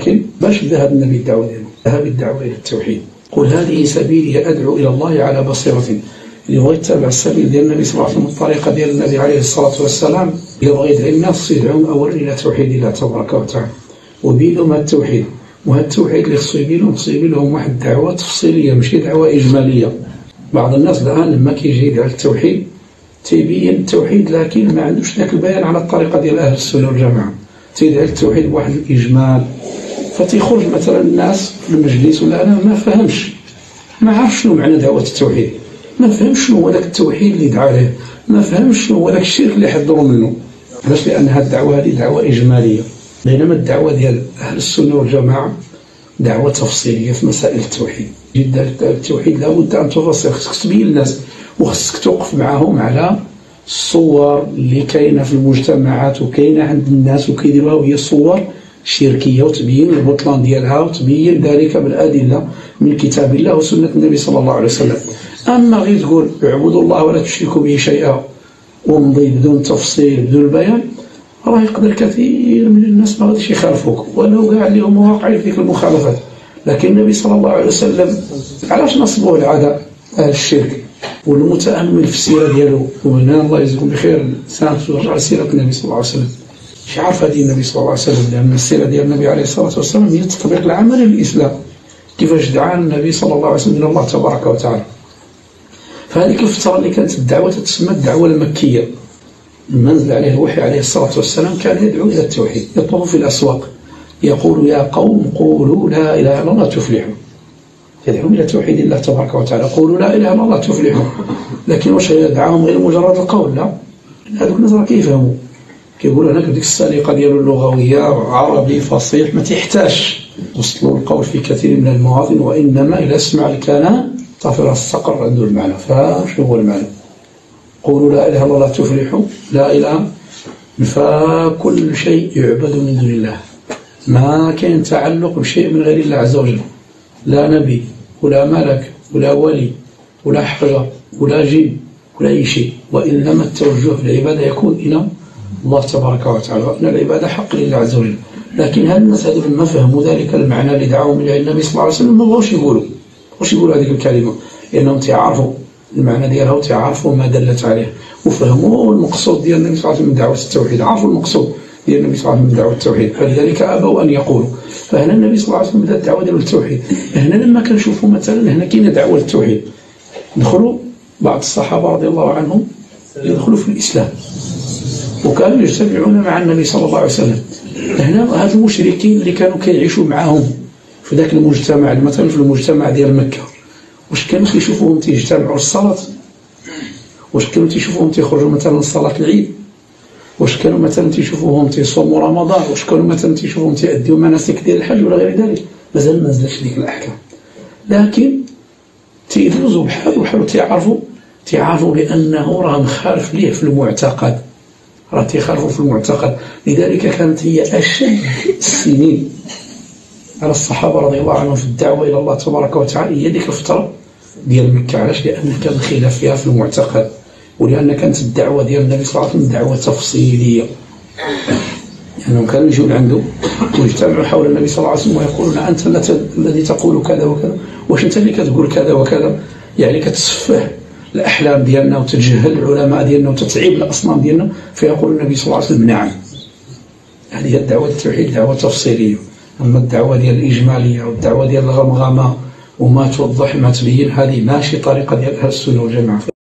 لكن باش ذهب النبي الدعوة ديالو؟ ذهب الدعوة إلى التوحيد. قل هذه سبيلي أدعو إلى الله على بصيرة. اللي بغى يتبع السبيل ديال النبي صلى الله عليه وسلم، الطريقة ديال النبي عليه الصلاة والسلام، إلا بغى يدعي الناس يدعوهم أولا إلى توحيد الله تبارك وتعالى، وبينهم التوحيد. وهذا التوحيد اللي خصو يبين لهم واحد الدعوة تفصيلية ماشي دعوة إجمالية. بعض الناس الآن لما كيجي يدعي التوحيد تيبين التوحيد لكن ما عندوش ذاك البيان على الطريقة ديال أهل السنة والجماعة، تيدعي التوحيد بواحد الإجمال، فتيخرج مثلا الناس في المجلس ولا أنا ما فهمش، ما عرف شنو معنى دعوة التوحيد، ما فهمش شنو هو ذاك التوحيد اللي دعا عليه، ما فهمش شنو هو ذاك الشرك اللي حذروا منه. علاش؟ لأن هذه الدعوة هذه دعوة إجمالية، بينما الدعوة ديال أهل السنة والجماعة دعوة تفصيلية في مسائل التوحيد. جدا التوحيد لابد أن تفصل، خصك تبين للناس وخصك توقف معهم على الصور اللي كاينة في المجتمعات وكاينة عند الناس وكيديروها وهي صور شركية، وتبين البطلان ديالها وتبين ذلك بالأدلة من كتاب الله وسنة النبي صلى الله عليه وسلم. أما غير تقول اعبدوا الله ولا تشركوا به شيئا ومضي بدون تفصيل بدون بيان، راه يقدر كثير من الناس ما غاديش يخالفوك ولو كاع اللي هما واقعين في ذيك المخالفات. لكن النبي صلى الله عليه وسلم علاش نصبوه العداء أهل الشرك؟ والمتأمل في السيرة ديالو، وهنا الله يجزيكم بخير الإنسان ترجع لسيرة النبي صلى الله عليه وسلم، مش عارف هذه النبي صلى الله عليه وسلم، لأن السيرة ديال النبي عليه الصلاة والسلام هي التطبيق العملي للإسلام، كيفاش دعا النبي صلى الله عليه وسلم إلى الله تبارك وتعالى. فهذيك الفترة اللي كانت الدعوة تسمى الدعوة المكية، المنزل عليه الوحي عليه الصلاة والسلام كان يدعو إلى التوحيد، يطوف في الأسواق يقول يا قوم قولوا لا إله إلا الله تفلحوا، يدعو إلى توحيد الله تبارك وتعالى، قولوا لا إله إلا الله تفلحوا. لكن واش يدعاهم غير مجرد القول؟ لا، هذوك الناس راه كيفهموا، كيقولوا هناك ديك السليقة ديالو اللغوية عربي فصيح ما تحتاجش وصلوا القول في كثير من المواطن، وإنما إذا سمع الكلام طفر الصقر عنده المعنى. فشنو هو المعنى؟ قولوا لا إله إلا الله تفلحوا، لا إله فكل شيء يعبد من دون الله، ما كان تعلق بشيء من غير الله عز وجل، لا نبي ولا ملك ولا ولي ولا حجر ولا جن ولا أي شيء، وإنما التوجه في العبادة يكون إلى الله تبارك وتعالى، وأن العبادة حق لله عز وجل. لكن هل الناس هذول لما فهموا ذلك المعنى اللي دعاهم إلى النبي صلى الله عليه وسلم ما بغاوش يقولوا هذه الكلمة، لأنهم تعرفوا المعنى ديالها وتعرفوا ما دلت عليه وفهموا المقصود ديال النبي صلى الله عليه وسلم من دعوة التوحيد، عرفوا المقصود ديال النبي صلى الله عليه وسلم من دعوة التوحيد، فلذلك أبوا أن يقولوا. فهنا النبي صلى الله عليه وسلم بدأ الدعوة ديال التوحيد. هنا لما كنشوفوا مثلا هنا كاينه دعوة للتوحيد، دخلوا بعض الصحابة رضي الله عنهم يدخلوا في الإسلام وكانوا يجتمعون مع النبي صلى الله عليه وسلم. هنا هاد المشركين اللي كانوا كيعيشوا معهم في ذاك المجتمع، مثلا في المجتمع ديال مكة، واش كانوا تيشوفوهم تيجتمعوا للصلاة؟ واش كانوا تيشوفوهم تيخرجوا مثلا لصلاة العيد؟ واش كانوا مثلا تيشوفوهم تيصوموا رمضان؟ واش كانوا مثلا تيشوفوهم تيأديوا مناسك ديال الحج ولا غير ذلك؟ مازال ما نزلش ديك الأحكام، لكن تيدوزوا بحال وحال تيعرفوا بأنه راه مخالف ليه في المعتقد، راه تيخالفوا في المعتقد. لذلك كانت هي أشد السنين على الصحابة رضي الله عنهم في الدعوة إلى الله تبارك وتعالى هي ديك الفترة ديال مكة. علاش؟ لأن كان خلاف فيها في المعتقد، ولأن كانت الدعوة ديال النبي صلى الله عليه وسلم دعوة تفصيلية، لأنهم يعني كانوا يجوا عنده ويجتمعوا حول النبي صلى الله عليه وسلم ويقولون أنت الذي تقول كذا وكذا، واش أنت اللي كتقول كذا وكذا؟ يعني كتسفه الأحلام ديالنا وتتجهل العلماء ديالنا وتتعيب الأصنام ديالنا. فيقول النبي صلى الله عليه وسلم نعم، هذه الدعوة التوحيد دعوة تفصيلية. أما الدعوة ديال الإجمالية والدعوة ديال الغمغمة وما توضح ما تبين، هذه ماشي طريقة ديال أهل السنة والجماعة.